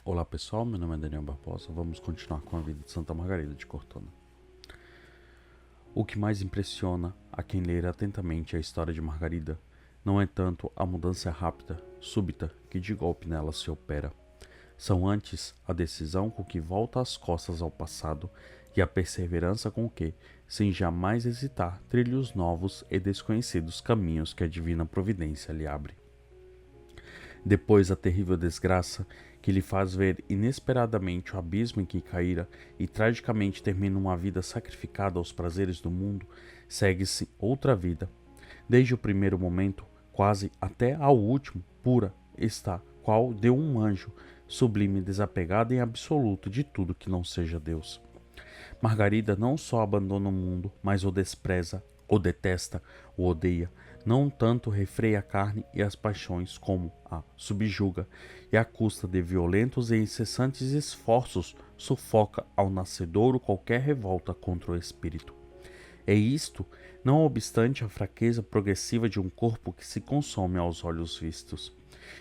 Olá pessoal, meu nome é Daniel Barbosa, vamos continuar com a vida de Santa Margarida de Cortona. O que mais impressiona a quem ler atentamente a história de Margarida não é tanto a mudança rápida, súbita, que de golpe nela se opera. São antes a decisão com que volta as costas ao passado e a perseverança com que, sem jamais hesitar, trilha os novos e desconhecidos caminhos que a divina providência lhe abre. Depois a terrível desgraça que lhe faz ver inesperadamente o abismo em que caíra e tragicamente termina uma vida sacrificada aos prazeres do mundo, segue-se outra vida. Desde o primeiro momento, quase até ao último, pura está, qual de um anjo, sublime, desapegada em absoluto de tudo que não seja Deus. Margarida não só abandona o mundo, mas o despreza, o detesta, o odeia, não tanto refreia a carne e as paixões, como a subjuga, e à custa de violentos e incessantes esforços sufoca ao nascedouro qualquer revolta contra o espírito. É isto, não obstante a fraqueza progressiva de um corpo que se consome aos olhos vistos,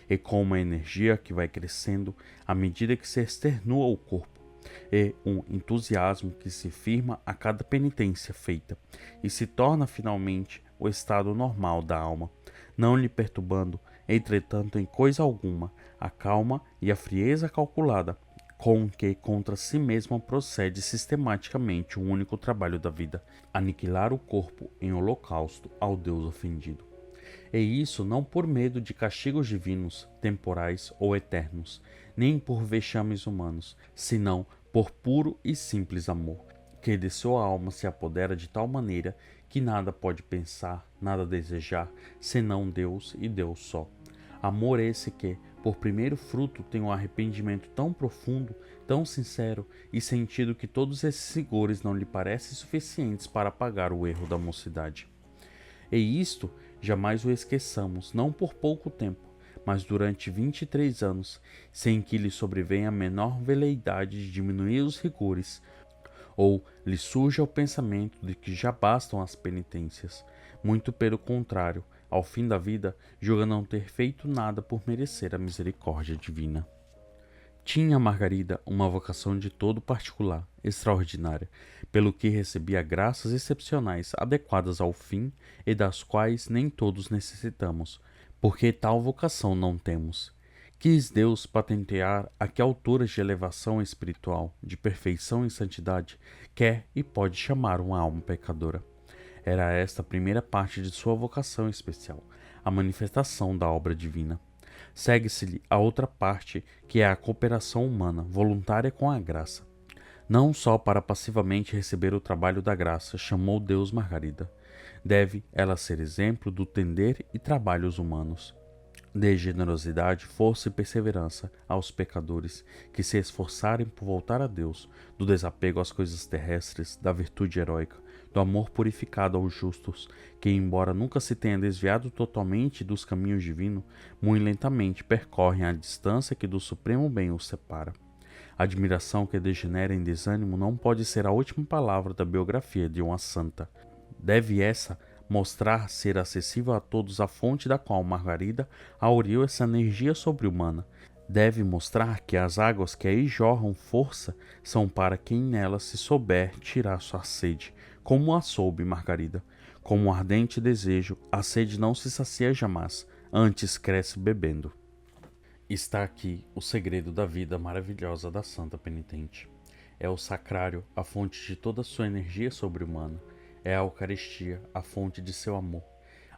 e com uma energia que vai crescendo à medida que se externua o corpo, e um entusiasmo que se firma a cada penitência feita, e se torna finalmente o estado normal da alma, não lhe perturbando, entretanto, em coisa alguma, a calma e a frieza calculada com que contra si mesma procede sistematicamente o único trabalho da vida, aniquilar o corpo em holocausto ao Deus ofendido. E isso não por medo de castigos divinos, temporais ou eternos, nem por vexames humanos, senão por puro e simples amor, que de sua alma se apodera de tal maneira que nada pode pensar, nada desejar, senão Deus e Deus só. Amor esse que, por primeiro fruto, tem um arrependimento tão profundo, tão sincero e sentido que todos esses rigores não lhe parecem suficientes para apagar o erro da mocidade. E isto jamais o esqueçamos, não por pouco tempo, mas durante 23 anos, sem que lhe sobrevenha a menor veleidade de diminuir os rigores, ou lhe surja o pensamento de que já bastam as penitências. Muito pelo contrário, ao fim da vida, julga não ter feito nada por merecer a misericórdia divina. Tinha Margarida uma vocação de todo particular, extraordinária, pelo que recebia graças excepcionais adequadas ao fim e das quais nem todos necessitamos, porque tal vocação não temos. Quis Deus patentear a que alturas de elevação espiritual, de perfeição e santidade, quer e pode chamar uma alma pecadora. Era esta a primeira parte de sua vocação especial, a manifestação da obra divina. Segue-se-lhe a outra parte, que é a cooperação humana, voluntária com a graça. Não só para passivamente receber o trabalho da graça chamou Deus Margarida. Deve ela ser exemplo do tender e trabalhos humanos, de generosidade, força e perseverança aos pecadores que se esforçarem por voltar a Deus, do desapego às coisas terrestres, da virtude heróica, do amor purificado aos justos, que, embora nunca se tenha desviado totalmente dos caminhos divinos, muito lentamente percorrem a distância que do supremo bem os separa. A admiração que degenera em desânimo não pode ser a última palavra da biografia de uma santa. Deve essa mostrar ser acessível a todos a fonte da qual Margarida auriu essa energia sobre-humana. Deve mostrar que as águas que aí jorram força são para quem nelas se souber tirar sua sede, como a soube Margarida. Com um ardente desejo, a sede não se sacia jamais, antes cresce bebendo. Está aqui o segredo da vida maravilhosa da Santa Penitente. É o sacrário, a fonte de toda sua energia sobre-humana. É a Eucaristia, a fonte de seu amor.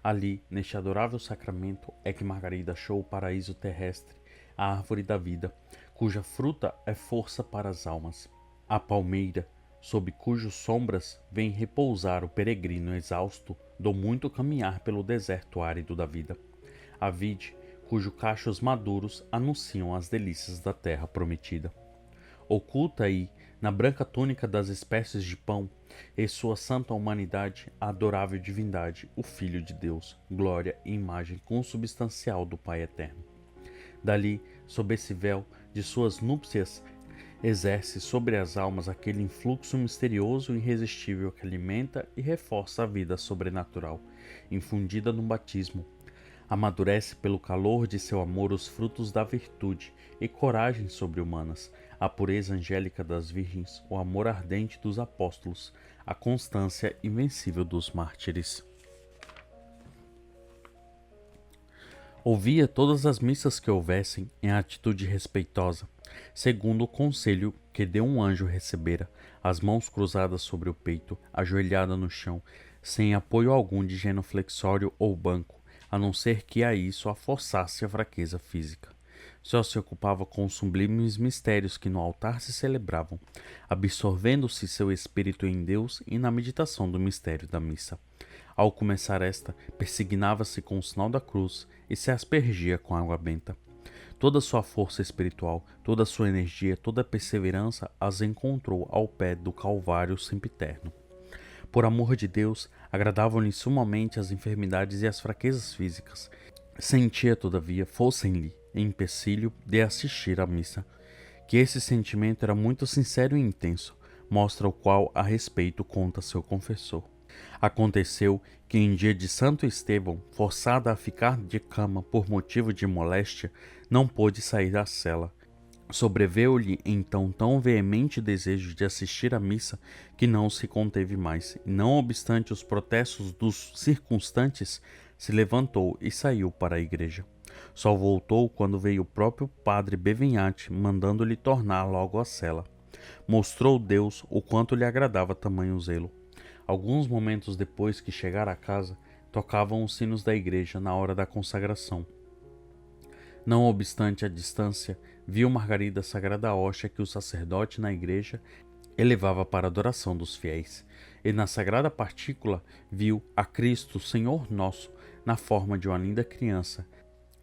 Ali, neste adorável sacramento, é que Margarida achou o paraíso terrestre, a árvore da vida, cuja fruta é força para as almas. A palmeira, sob cujas sombras vem repousar o peregrino exausto do muito caminhar pelo deserto árido da vida. A vide, cujos cachos maduros anunciam as delícias da terra prometida. Oculta aí, na branca túnica das espécies de pão, e sua santa humanidade, a adorável divindade, o Filho de Deus, glória e imagem consubstancial do Pai Eterno. Dali, sob esse véu de suas núpcias, exerce sobre as almas aquele influxo misterioso e irresistível que alimenta e reforça a vida sobrenatural, infundida no batismo. Amadurece pelo calor de seu amor os frutos da virtude e coragem sobre-humanas, a pureza angélica das virgens, o amor ardente dos apóstolos, a constância invencível dos mártires. Ouvia todas as missas que houvessem em atitude respeitosa, segundo o conselho que de um anjo recebera, as mãos cruzadas sobre o peito, ajoelhada no chão, sem apoio algum de genuflexório ou banco, a não ser que a isso a forçasse a fraqueza física. Só se ocupava com os sublimes mistérios que no altar se celebravam, absorvendo-se seu espírito em Deus e na meditação do mistério da missa. Ao começar esta, persignava-se com o sinal da cruz e se aspergia com água benta. Toda sua força espiritual, toda sua energia, toda perseverança as encontrou ao pé do Calvário sempiterno. Por amor de Deus, agradavam-lhe sumamente as enfermidades e as fraquezas físicas. Sentia, todavia, fossem-lhe empecilho de assistir à missa, que esse sentimento era muito sincero e intenso, mostra o qual a respeito conta seu confessor. Aconteceu que em dia de Santo Estevão, forçada a ficar de cama por motivo de moléstia, não pôde sair da cela. Sobreveu-lhe então tão veemente desejo de assistir à missa que não se conteve mais, e não obstante os protestos dos circunstantes, se levantou e saiu para a igreja. Só voltou quando veio o próprio padre Bevinhate, mandando-lhe tornar logo à cela. Mostrou Deus o quanto lhe agradava tamanho zelo. Alguns momentos depois que chegara a casa, tocavam os sinos da igreja na hora da consagração. Não obstante a distância, viu Margarida a sagrada hóstia que o sacerdote na igreja elevava para a adoração dos fiéis, e na sagrada partícula viu a Cristo, Senhor nosso, na forma de uma linda criança,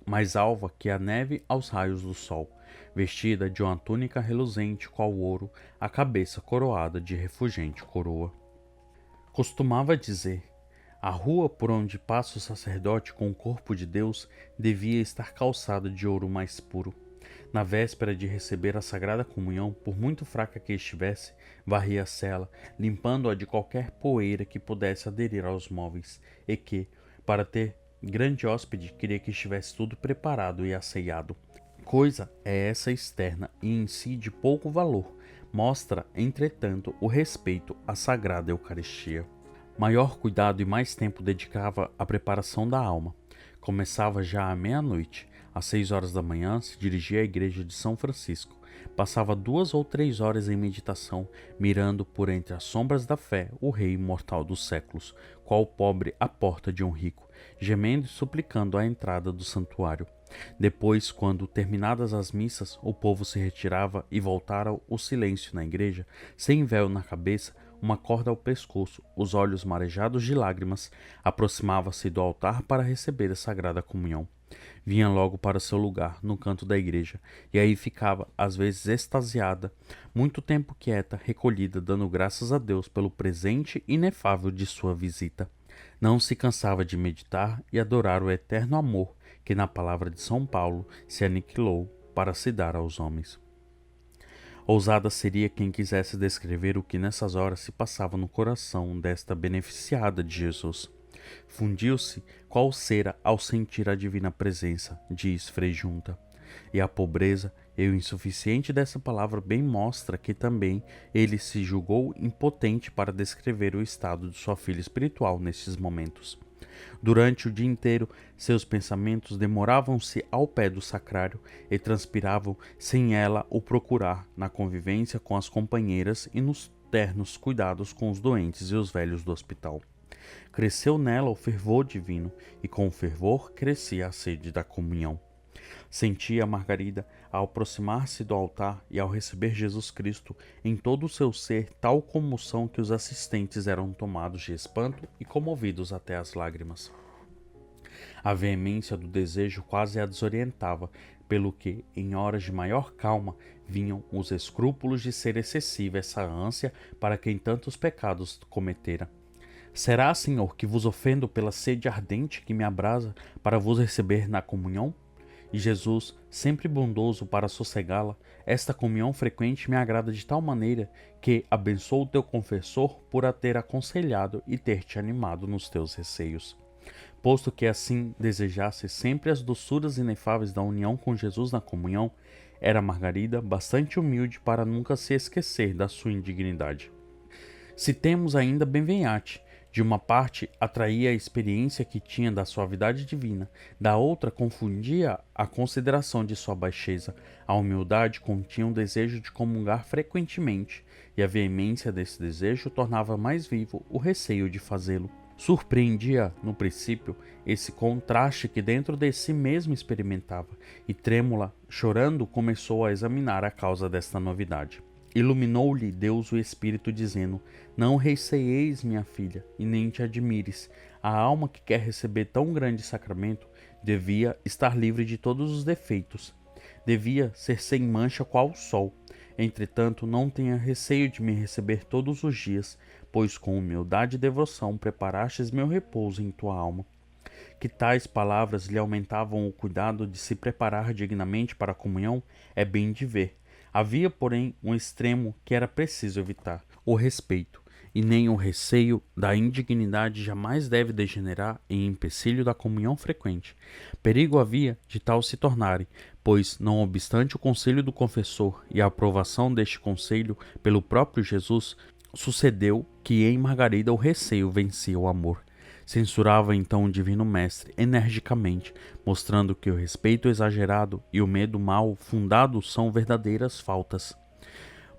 mais alva que a neve aos raios do sol, vestida de uma túnica reluzente qual ouro, a cabeça coroada de refulgente coroa. Costumava dizer: a rua por onde passa o sacerdote com o corpo de Deus devia estar calçada de ouro mais puro. Na véspera de receber a Sagrada Comunhão, por muito fraca que estivesse, varria a cela, limpando-a de qualquer poeira que pudesse aderir aos móveis, e que, para ter grande hóspede, queria que estivesse tudo preparado e asseado. Coisa é essa externa e em si de pouco valor, mostra, entretanto, o respeito à Sagrada Eucaristia. Maior cuidado e mais tempo dedicava à preparação da alma. Começava já à meia-noite. Às 6 horas da manhã se dirigia à igreja de São Francisco. Passava 2 ou 3 horas em meditação, mirando por entre as sombras da fé o Rei imortal dos séculos, qual pobre à porta de um rico, gemendo e suplicando a entrada do santuário. Depois, quando, terminadas as missas, o povo se retirava e voltara o silêncio na igreja, sem véu na cabeça, uma corda ao pescoço, os olhos marejados de lágrimas, aproximava-se do altar para receber a Sagrada Comunhão. Vinha logo para seu lugar, no canto da igreja, e aí ficava, às vezes extasiada, muito tempo quieta, recolhida, dando graças a Deus pelo presente inefável de sua visita. Não se cansava de meditar e adorar o eterno amor que, na palavra de São Paulo, se aniquilou para se dar aos homens. Ousada seria quem quisesse descrever o que nessas horas se passava no coração desta beneficiada de Jesus. Fundiu-se qual cera ao sentir a divina presença, diz Frei Junta. E a pobreza e o insuficiente dessa palavra bem mostra que também ele se julgou impotente para descrever o estado de sua filha espiritual nesses momentos. Durante o dia inteiro, seus pensamentos demoravam-se ao pé do sacrário e transpiravam sem ela o procurar, na convivência com as companheiras e nos ternos cuidados com os doentes e os velhos do hospital. Cresceu nela o fervor divino, e com o fervor crescia a sede da comunhão. Sentia Margarida, ao aproximar-se do altar e ao receber Jesus Cristo, em todo o seu ser tal comoção que os assistentes eram tomados de espanto e comovidos até as lágrimas. A veemência do desejo quase a desorientava, pelo que, em horas de maior calma, vinham os escrúpulos de ser excessiva essa ânsia para quem tantos pecados cometera. Será, Senhor, que vos ofendo pela sede ardente que me abrasa para vos receber na comunhão? E Jesus, sempre bondoso para sossegá-la, esta comunhão frequente me agrada de tal maneira que abençoo o teu confessor por a ter aconselhado e ter te animado nos teus receios. posto que assim desejasse sempre as doçuras inefáveis da união com Jesus na comunhão, era Margarida bastante humilde para nunca se esquecer da sua indignidade. Citemos ainda Benvenhate. De uma parte, atraía a experiência que tinha da suavidade divina, da outra, confundia a consideração de sua baixeza. A humildade continha o desejo de comungar frequentemente, e a veemência desse desejo tornava mais vivo o receio de fazê-lo. Surpreendia, no princípio, esse contraste que dentro de si mesmo experimentava, e trêmula, chorando, começou a examinar a causa desta novidade. Iluminou-lhe Deus o espírito, dizendo: não receieis, minha filha, e nem te admires. A alma que quer receber tão grande sacramento devia estar livre de todos os defeitos. Devia ser sem mancha qual o sol. Entretanto, não tenha receio de me receber todos os dias, pois com humildade e devoção preparastes meu repouso em tua alma. Que tais palavras lhe aumentavam o cuidado de se preparar dignamente para a comunhão é bem de ver. Havia, porém, um extremo que era preciso evitar: o respeito, e nem o receio da indignidade jamais deve degenerar em empecilho da comunhão frequente. Perigo havia de tal se tornarem, pois, não obstante o conselho do confessor e a aprovação deste conselho pelo próprio Jesus, sucedeu que em Margarida o receio vencia o amor. Censurava então o divino mestre energicamente, mostrando que o respeito exagerado e o medo mal fundado são verdadeiras faltas.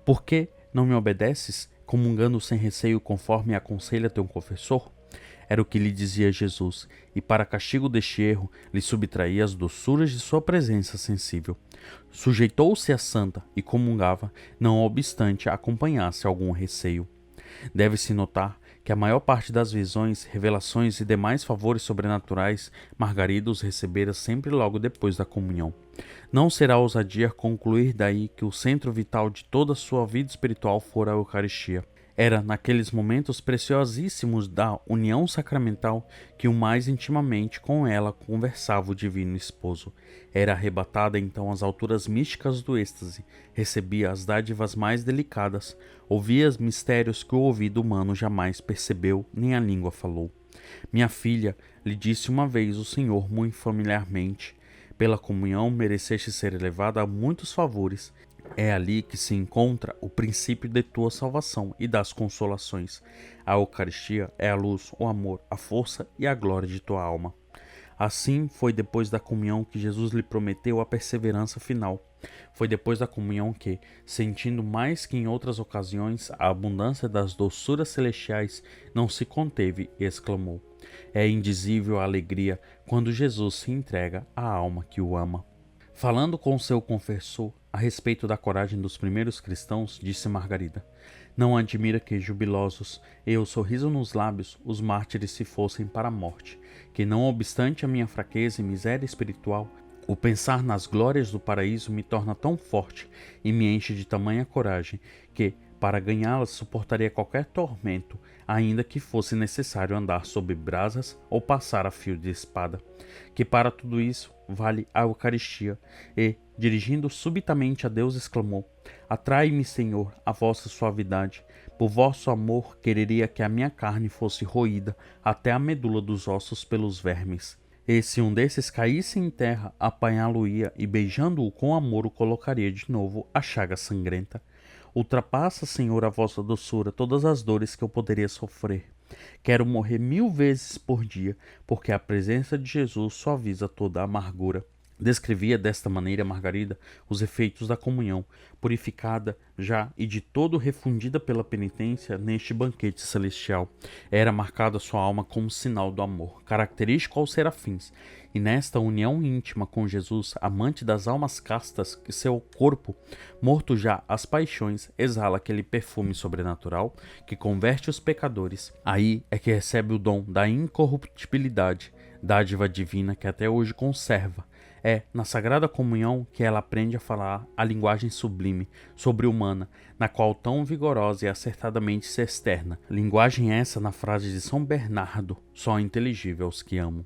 Por que não me obedeces, comungando sem receio conforme aconselha teu confessor? Era o que lhe dizia Jesus, e para castigo deste erro lhe subtraía as doçuras de sua presença sensível. Sujeitou-se à santa e comungava, não obstante acompanhasse algum receio. Deve-se notar que a maior parte das visões, revelações e demais favores sobrenaturais Margarida os recebera sempre logo depois da comunhão. Não será ousadia concluir daí que o centro vital de toda a sua vida espiritual fora a Eucaristia. Era naqueles momentos preciosíssimos da união sacramental que o mais intimamente com ela conversava o divino esposo. Era arrebatada então às alturas místicas do êxtase, recebia as dádivas mais delicadas, ouvia os mistérios que o ouvido humano jamais percebeu nem a língua falou. Minha filha, lhe disse uma vez o Senhor muito familiarmente, pela comunhão mereceste ser elevada a muitos favores. É ali que se encontra o princípio de tua salvação e das consolações. A Eucaristia é a luz, o amor, a força e a glória de tua alma. Assim foi depois da comunhão que Jesus lhe prometeu a perseverança final. Foi depois da comunhão que, sentindo mais que em outras ocasiões a abundância das doçuras celestiais, não se conteve e exclamou: é indizível a alegria quando Jesus se entrega à alma que o ama. Falando com seu confessor a respeito da coragem dos primeiros cristãos, disse Margarida: não admira que, jubilosos e o sorriso nos lábios, os mártires se fossem para a morte, que não obstante a minha fraqueza e miséria espiritual, o pensar nas glórias do paraíso me torna tão forte e me enche de tamanha coragem que, para ganhá-las, suportaria qualquer tormento, ainda que fosse necessário andar sob brasas ou passar a fio de espada. Que para tudo isso vale a Eucaristia. E, dirigindo subitamente a Deus, exclamou: atrai-me, Senhor, a vossa suavidade. Por vosso amor, quereria que a minha carne fosse roída até a medula dos ossos pelos vermes. E se um desses caísse em terra, apanhá-lo-ia e, beijando-o com amor, o colocaria de novo à chaga sangrenta. Ultrapassa, Senhor, a vossa doçura todas as dores que eu poderia sofrer. Quero morrer 1000 vezes por dia, porque a presença de Jesus suaviza toda a amargura. Descrevia desta maneira Margarida os efeitos da comunhão, purificada já e de todo refundida pela penitência neste banquete celestial. Era marcada sua alma como sinal do amor, característico aos serafins, e nesta união íntima com Jesus, amante das almas castas, que seu corpo, morto já às paixões, exala aquele perfume sobrenatural que converte os pecadores. Aí é que recebe o dom da incorruptibilidade, dádiva divina que até hoje conserva. É na Sagrada Comunhão que ela aprende a falar a linguagem sublime, sobre-humana, na qual tão vigorosa e acertadamente se externa. Linguagem essa, na frase de São Bernardo, só inteligível aos que amam.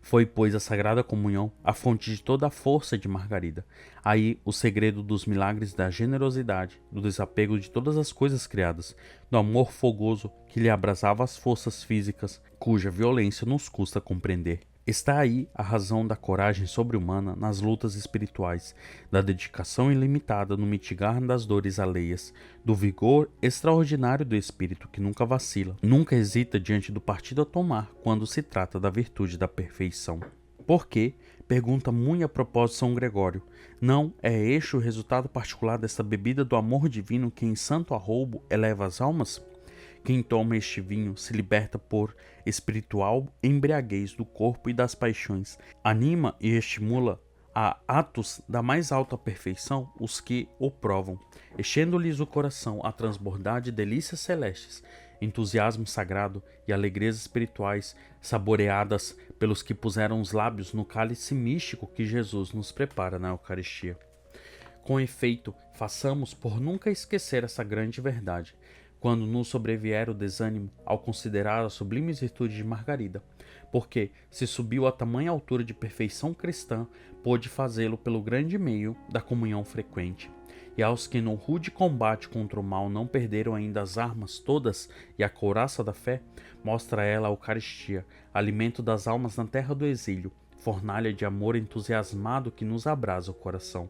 Foi, pois, a Sagrada Comunhão a fonte de toda a força de Margarida. Aí o segredo dos milagres da generosidade, do desapego de todas as coisas criadas, do amor fogoso que lhe abrasava as forças físicas, cuja violência nos custa compreender. Está aí a razão da coragem sobre-humana nas lutas espirituais, da dedicação ilimitada no mitigar das dores alheias, do vigor extraordinário do espírito que nunca vacila, nunca hesita diante do partido a tomar quando se trata da virtude da perfeição. Por quê? Pergunta muito a propósito São Gregório. Não é este o resultado particular dessa bebida do amor divino que em santo arroubo eleva as almas? Quem toma este vinho se liberta por espiritual embriaguez do corpo e das paixões, anima e estimula a atos da mais alta perfeição os que o provam, enchendo-lhes o coração a transbordar de delícias celestes, entusiasmo sagrado e alegrias espirituais saboreadas pelos que puseram os lábios no cálice místico que Jesus nos prepara na Eucaristia. Com efeito, façamos por nunca esquecer essa grande verdade, quando nos sobrevier o desânimo ao considerar as sublimes virtudes de Margarida, porque, se subiu a tamanha altura de perfeição cristã, pôde fazê-lo pelo grande meio da comunhão frequente. E aos que no rude combate contra o mal não perderam ainda as armas todas e a couraça da fé, mostra ela a Eucaristia, alimento das almas na terra do exílio, fornalha de amor entusiasmado que nos abrasa o coração.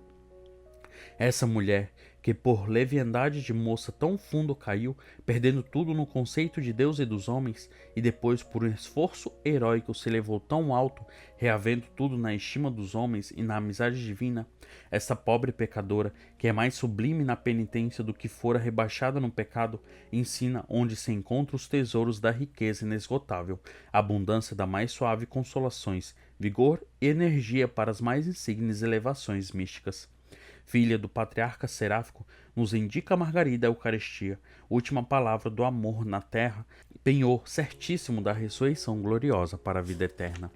Essa mulher, que por leviandade de moça tão fundo caiu, perdendo tudo no conceito de Deus e dos homens, e depois por um esforço heróico se elevou tão alto, reavendo tudo na estima dos homens e na amizade divina, essa pobre pecadora, que é mais sublime na penitência do que fora rebaixada no pecado, ensina onde se encontram os tesouros da riqueza inesgotável, a abundância da mais suave consolações, vigor e energia para as mais insignes elevações místicas. Filha do patriarca seráfico, nos indica Margarida a Eucaristia, última palavra do amor na terra, penhor certíssimo da ressurreição gloriosa para a vida eterna.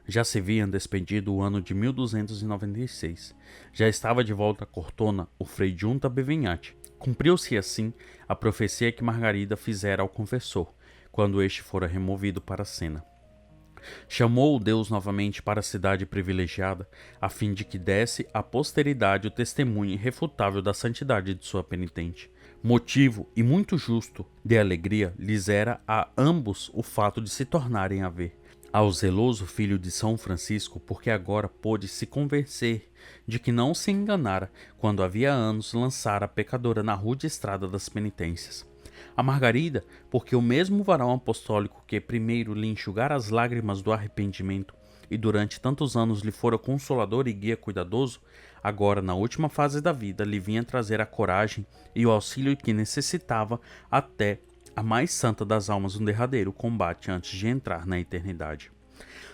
Já se havia despedido o ano de 1296. Já estava de volta a Cortona o Frei Giunta Bevignati. Cumpriu-se assim a profecia que Margarida fizera ao confessor, quando este fora removido para a Sena. Chamou-o Deus novamente para a cidade privilegiada, a fim de que desse à posteridade o testemunho irrefutável da santidade de sua penitente. Motivo, e muito justo, de alegria lhes era a ambos o fato de se tornarem a ver. Ao zeloso filho de São Francisco, porque agora pôde se convencer de que não se enganara quando havia anos lançara a pecadora na rude estrada das penitências. A Margarida, porque o mesmo varão apostólico que primeiro lhe enxugara as lágrimas do arrependimento e durante tantos anos lhe fora consolador e guia cuidadoso, agora na última fase da vida lhe vinha trazer a coragem e o auxílio que necessitava até a mais santa das almas no derradeiro combate antes de entrar na eternidade.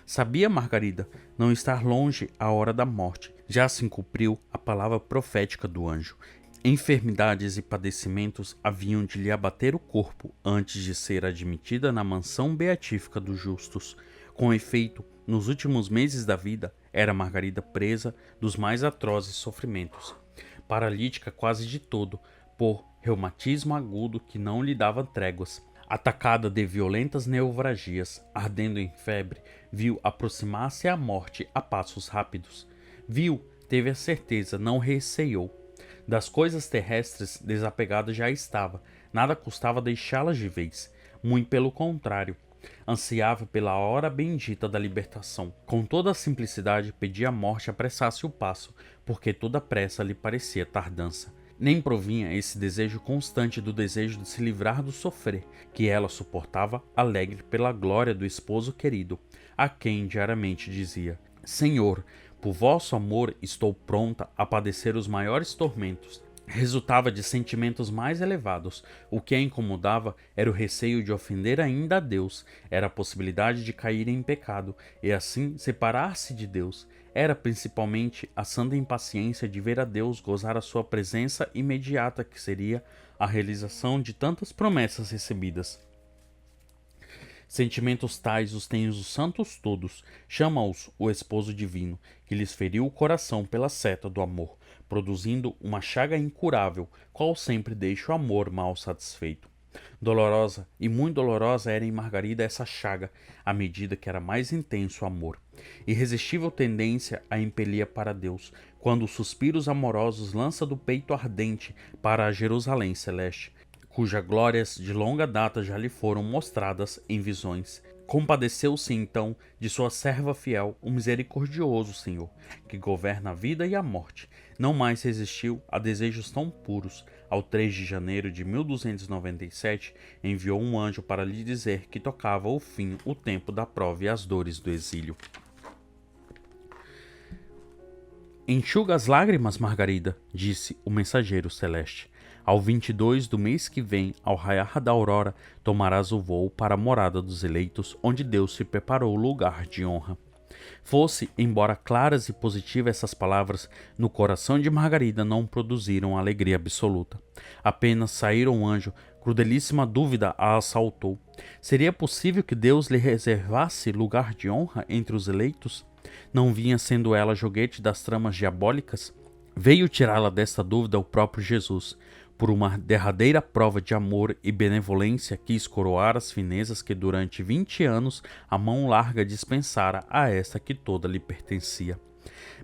Sabia Margarida não estar longe a hora da morte, já se cumpriu a palavra profética do anjo. Enfermidades e padecimentos haviam de lhe abater o corpo antes de ser admitida na mansão beatífica dos justos. Com efeito, nos últimos meses da vida, era Margarida presa dos mais atrozes sofrimentos. Paralítica quase de todo, por reumatismo agudo que não lhe dava tréguas. Atacada de violentas neuralgias, ardendo em febre, viu aproximar-se a morte a passos rápidos. Viu, teve a certeza, não receou. Das coisas terrestres desapegada já estava, nada custava deixá-las de vez, muito pelo contrário, ansiava pela hora bendita da libertação. Com toda a simplicidade pedia à morte apressasse o passo, porque toda pressa lhe parecia tardança. Nem provinha esse desejo constante do desejo de se livrar do sofrer, que ela suportava alegre pela glória do esposo querido, a quem diariamente dizia: Senhor, por vosso amor estou pronta a padecer os maiores tormentos. Resultava de sentimentos mais elevados. O que a incomodava era o receio de ofender ainda a Deus, era a possibilidade de cair em pecado e assim separar-se de Deus. Era principalmente a santa impaciência de ver a Deus gozar a sua presença imediata, que seria a realização de tantas promessas recebidas. Sentimentos tais os têm os santos todos, chama-os o esposo divino, que lhes feriu o coração pela seta do amor, produzindo uma chaga incurável, qual sempre deixa o amor mal satisfeito. Dolorosa e muito dolorosa era em Margarida essa chaga, à medida que era mais intenso o amor. Irresistível tendência a impelia para Deus, quando os suspiros amorosos lança do peito ardente para a Jerusalém celeste, cujas glórias de longa data já lhe foram mostradas em visões. Compadeceu-se então de sua serva fiel, o misericordioso Senhor, que governa a vida e a morte. Não mais resistiu a desejos tão puros. Ao 3 de janeiro de 1297, enviou um anjo para lhe dizer que tocava o fim o tempo da prova e as dores do exílio. Enxuga as lágrimas, Margarida, disse o mensageiro celeste. Ao 22 do mês que vem, ao raiar da aurora, tomarás o voo para a morada dos eleitos, onde Deus te preparou lugar de honra. Fosse, embora claras e positivas essas palavras, no coração de Margarida não produziram alegria absoluta. Apenas saíram um anjo, crudelíssima dúvida a assaltou. Seria possível que Deus lhe reservasse lugar de honra entre os eleitos? Não vinha sendo ela joguete das tramas diabólicas? Veio tirá-la desta dúvida o próprio Jesus. Por uma derradeira prova de amor e benevolência, quis coroar as finezas que durante 20 anos a mão larga dispensara a esta que toda lhe pertencia.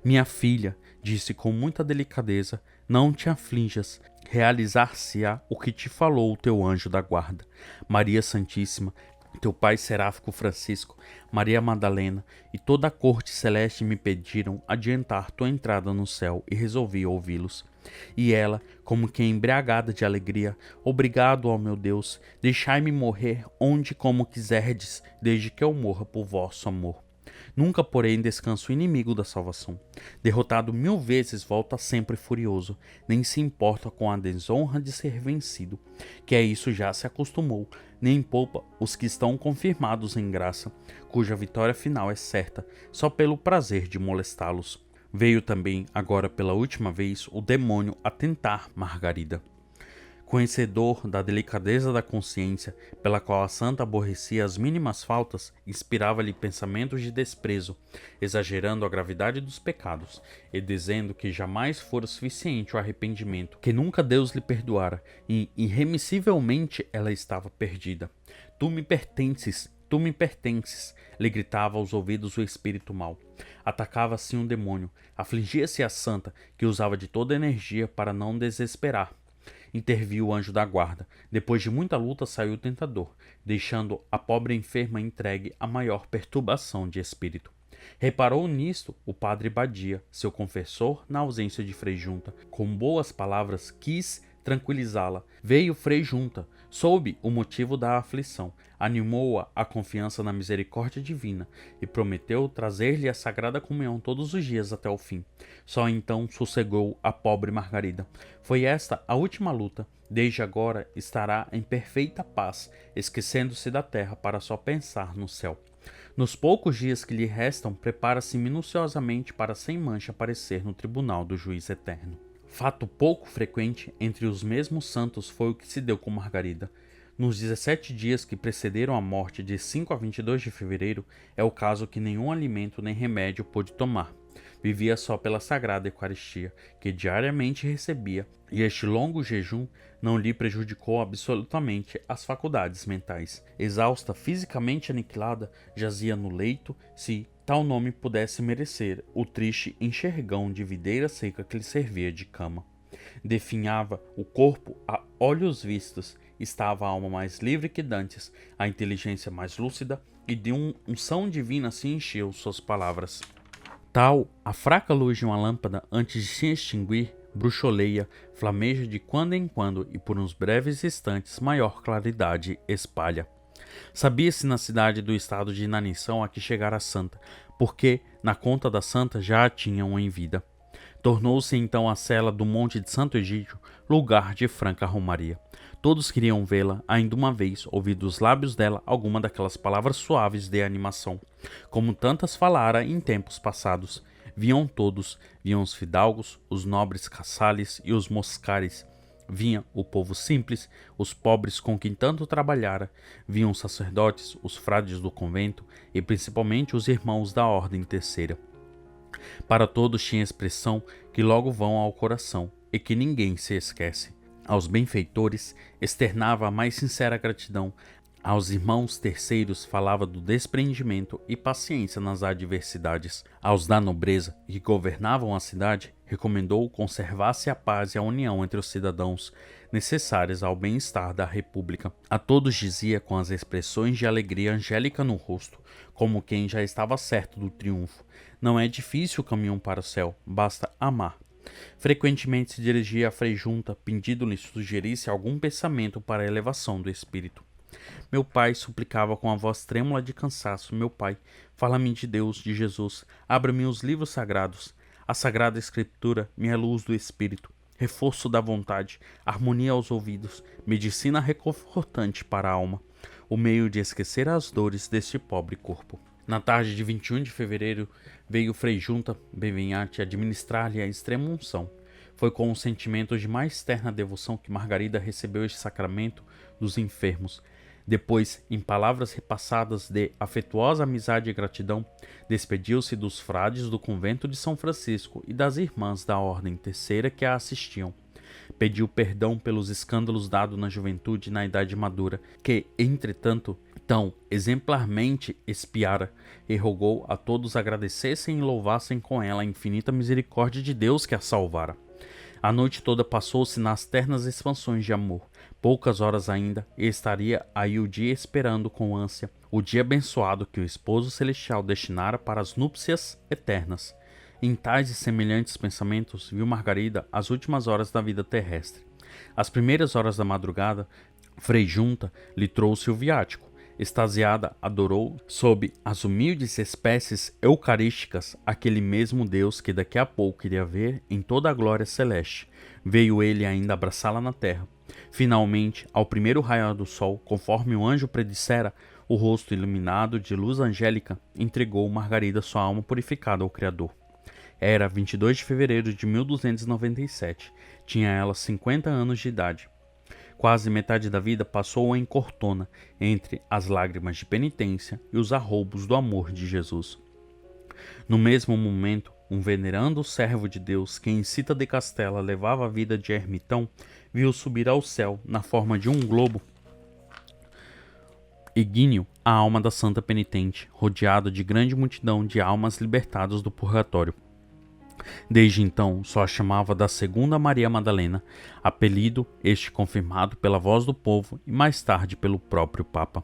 Minha filha, disse com muita delicadeza, não te aflinjas, realizar-se-á o que te falou o teu anjo da guarda. Maria Santíssima, teu pai seráfico Francisco, Maria Madalena e toda a corte celeste me pediram adiantar tua entrada no céu e resolvi ouvi-los. E ela, como que embriagada de alegria, obrigado, ó meu Deus, deixai-me morrer onde como quiserdes, desde que eu morra por vosso amor. Nunca, porém, descansa o inimigo da salvação. Derrotado 1000 vezes, volta sempre furioso, nem se importa com a desonra de ser vencido, que a isso já se acostumou, nem poupa os que estão confirmados em graça, cuja vitória final é certa, só pelo prazer de molestá-los. Veio também, agora pela última vez, o demônio a tentar Margarida. Conhecedor da delicadeza da consciência, pela qual a santa aborrecia as mínimas faltas, inspirava-lhe pensamentos de desprezo, exagerando a gravidade dos pecados, e dizendo que jamais fora suficiente o arrependimento, que nunca Deus lhe perdoara, e irremissivelmente ela estava perdida. Tu me pertences, lhe gritava aos ouvidos o espírito mau. Atacava assim um demônio, afligia-se a santa, que usava de toda a energia para não desesperar. Interviu o anjo da guarda. Depois de muita luta saiu o tentador, deixando a pobre enferma entregue à maior perturbação de espírito. Reparou nisto o padre Badia, seu confessor, na ausência de Frei Junta. Com boas palavras quis tranquilizá-la. Veio Frei Junta, soube o motivo da aflição, animou-a à confiança na misericórdia divina e prometeu trazer-lhe a sagrada comunhão todos os dias até o fim. Só então sossegou a pobre Margarida. Foi esta a última luta. Desde agora estará em perfeita paz, esquecendo-se da terra para só pensar no céu. Nos poucos dias que lhe restam, prepara-se minuciosamente para sem mancha aparecer no tribunal do juiz eterno. Fato pouco frequente entre os mesmos santos foi o que se deu com Margarida. Nos 17 dias que precederam a morte, de 5 a 22 de fevereiro, é o caso que nenhum alimento nem remédio pôde tomar. Vivia só pela sagrada Eucaristia, que diariamente recebia, e este longo jejum não lhe prejudicou absolutamente as faculdades mentais. Exausta, fisicamente aniquilada, jazia no leito, se tal nome pudesse merecer o triste enxergão de videira seca que lhe servia de cama. Definhava o corpo a olhos vistos, estava a alma mais livre que dantes, a inteligência mais lúcida, e de unção divina se encheu suas palavras. Tal, a fraca luz de uma lâmpada, antes de se extinguir, bruxoleia, flameja de quando em quando e por uns breves instantes maior claridade espalha. Sabia-se na cidade do estado de inanição a que chegara a santa, porque na conta da santa já a tinham em vida. Tornou-se então a cela do Monte de Santo Egídio lugar de franca romaria. Todos queriam vê-la, ainda uma vez, ouvir dos lábios dela alguma daquelas palavras suaves de animação, como tantas falara em tempos passados. Viam todos, viam os fidalgos, os nobres caçales e os moscares. Vinha o povo simples, os pobres com quem tanto trabalhara, vinham os sacerdotes, os frades do convento e principalmente os irmãos da ordem terceira. Para todos tinha expressão que logo vão ao coração e que ninguém se esquece. aos benfeitores externava a mais sincera gratidão, aos irmãos terceiros falava do desprendimento e paciência nas adversidades, aos da nobreza que governavam a cidade recomendou conservar-se a paz e a união entre os cidadãos, necessárias ao bem-estar da república. A todos dizia com as expressões de alegria angélica no rosto, como quem já estava certo do triunfo: não é difícil o caminho para o céu, basta amar. Frequentemente se dirigia a Frei Junta, pedindo-lhe sugerisse algum pensamento para a elevação do espírito. Meu pai, suplicava com a voz trêmula de cansaço, meu pai, fala-me de Deus, de Jesus, abra-me os livros sagrados. A Sagrada Escritura me é luz do espírito, reforço da vontade, harmonia aos ouvidos, medicina reconfortante para a alma, o meio de esquecer as dores deste pobre corpo. Na tarde de 21 de fevereiro, veio Frei Junta Bevenhate administrar-lhe a extrema unção. Foi com um sentimento de mais terna devoção que Margarida recebeu este sacramento dos enfermos. Depois, em palavras repassadas de afetuosa amizade e gratidão, despediu-se dos frades do convento de São Francisco e das irmãs da ordem terceira que a assistiam. Pediu perdão pelos escândalos dados na juventude e na idade madura, que, entretanto, tão exemplarmente expiara, e rogou a todos agradecessem e louvassem com ela a infinita misericórdia de Deus que a salvara. A noite toda passou-se nas ternas expansões de amor. Poucas horas ainda, e estaria aí o dia esperando com ânsia, o dia abençoado que o esposo celestial destinara para as núpcias eternas. Em tais e semelhantes pensamentos, viu Margarida as últimas horas da vida terrestre. Às primeiras horas da madrugada, Frei Junta lhe trouxe o viático. Extasiada, adorou, sob as humildes espécies eucarísticas, aquele mesmo Deus que daqui a pouco iria ver em toda a glória celeste. Veio ele ainda abraçá-la na terra. Finalmente, ao primeiro raiar do sol, conforme o anjo predissera, o rosto iluminado de luz angélica entregou Margarida sua alma purificada ao Criador. Era 22 de fevereiro de 1297. Tinha ela 50 anos de idade. Quase metade da vida passou em Cortona, entre as lágrimas de penitência e os arroubos do amor de Jesus. No mesmo momento, um venerando servo de Deus, que em Cita de Castela levava a vida de ermitão, viu subir ao céu, na forma de um globo igíneo, a alma da santa penitente, rodeada de grande multidão de almas libertadas do purgatório. Desde então, só a chamava da Segunda Maria Madalena, apelido este confirmado pela voz do povo e mais tarde pelo próprio Papa.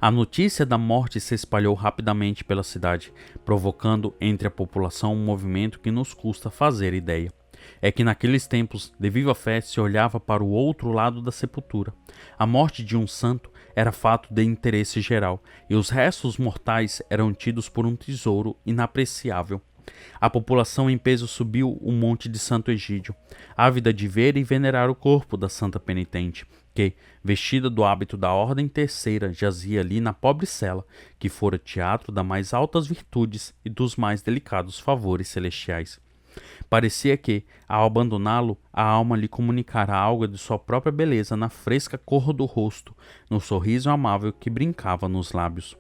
A notícia da morte se espalhou rapidamente pela cidade, provocando entre a população um movimento que nos custa fazer ideia. É que naqueles tempos, de viva fé, se olhava para o outro lado da sepultura. A morte de um santo era fato de interesse geral, e os restos mortais eram tidos por um tesouro inapreciável. A população em peso subiu o monte de Santo Egídio, ávida de ver e venerar o corpo da santa penitente, que, vestida do hábito da ordem terceira, jazia ali na pobre cela, que fora teatro das mais altas virtudes e dos mais delicados favores celestiais. Parecia que, ao abandoná-lo, a alma lhe comunicara algo de sua própria beleza na fresca cor do rosto, no sorriso amável que brincava nos lábios.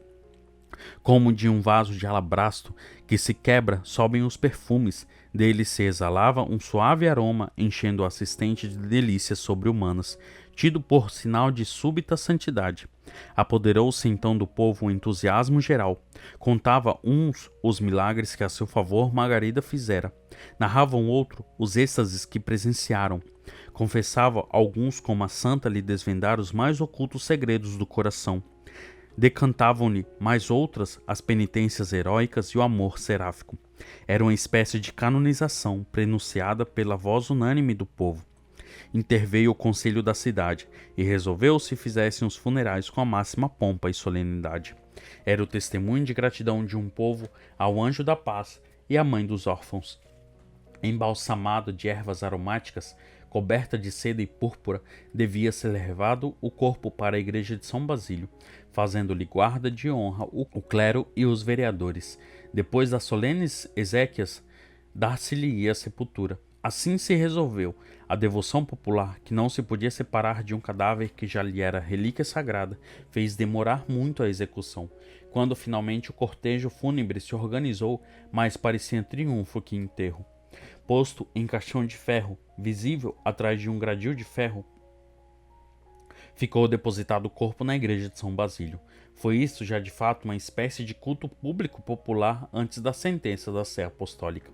Como de um vaso de alabastro que se quebra, sobem os perfumes, dele se exalava um suave aroma, enchendo o assistente de delícias sobre-humanas, tido por sinal de súbita santidade. Apoderou-se então do povo um entusiasmo geral. Contava uns os milagres que a seu favor Margarida fizera. Narravam outro os êxtases que presenciaram. Confessava alguns como a santa lhe desvendara os mais ocultos segredos do coração. Decantavam-lhe mais outras as penitências heróicas e o amor seráfico. Era uma espécie de canonização prenunciada pela voz unânime do povo. Interveio o conselho da cidade e resolveu se fizessem os funerais com a máxima pompa e solenidade. Era o testemunho de gratidão de um povo ao anjo da paz e à mãe dos órfãos. Embalsamado de ervas aromáticas, coberta de seda e púrpura, devia ser levado o corpo para a igreja de São Basílio, fazendo-lhe guarda de honra o clero e os vereadores. Depois das solenes exéquias, dar-se-lhe-ia a sepultura. Assim se resolveu. A devoção popular, que não se podia separar de um cadáver que já lhe era relíquia sagrada, fez demorar muito a execução. Quando finalmente o cortejo fúnebre se organizou, mais parecia triunfo que enterro. Posto em caixão de ferro, visível atrás de um gradil de ferro, ficou depositado o corpo na igreja de São Basílio. Foi isso já de fato uma espécie de culto público popular antes da sentença da Sé Apostólica.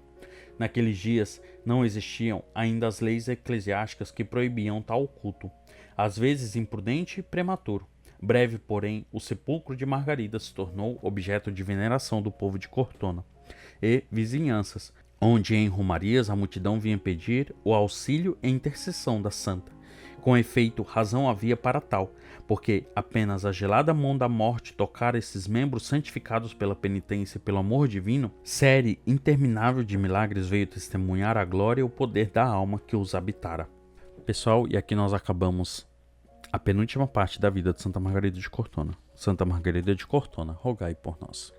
Naqueles dias não existiam ainda as leis eclesiásticas que proibiam tal culto, às vezes imprudente e prematuro. Breve, porém, o sepulcro de Margarida se tornou objeto de veneração do povo de Cortona e vizinhanças, onde em romarias a multidão vinha pedir o auxílio e intercessão da santa. Com efeito, razão havia para tal, porque apenas a gelada mão da morte tocara esses membros santificados pela penitência e pelo amor divino, série interminável de milagres veio testemunhar a glória e o poder da alma que os habitara. Pessoal, e aqui nós acabamos a penúltima parte da vida de Santa Margarida de Cortona. Santa Margarida de Cortona, rogai por nós.